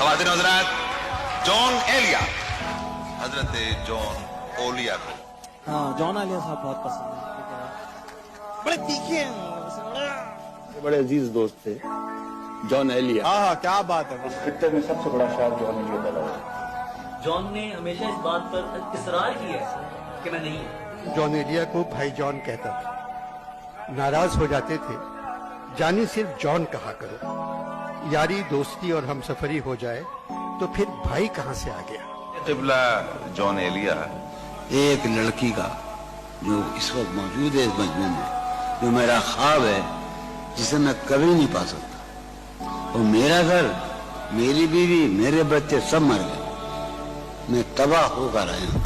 ख़वातीन और हज़रात, जॉन एलिया, हजरत जॉन ओलिया को हाँ जॉन आलिया साहब बहुत पसंद है, ठीक है, बड़े तीखे हैं, बड़े अजीज दोस्त थे जॉन एलिया। हाँ क्या बात है। इस खित्ते में सबसे बड़ा शायर जॉन एलिया पैदा हुआ। जॉन ने हमेशा इस बात पर इसरार किया है कि मैं नहीं। जॉन एलिया को भाई जॉन कहता था, नाराज हो जाते थे, जानी सिर्फ जॉन कहा करो, यारी दोस्ती और हमसफरी हो जाए तो फिर भाई कहाँ से आ गया। क़िबला जॉन एलिया एक लड़की का जो इस वक्त मौजूद है इस मजमू में, जो मेरा ख्वाब है, जिसे मैं कभी नहीं पा सकता, और मेरा घर, मेरी बीवी, मेरे बच्चे सब मर गए, मैं तबाह होकर आया हूँ।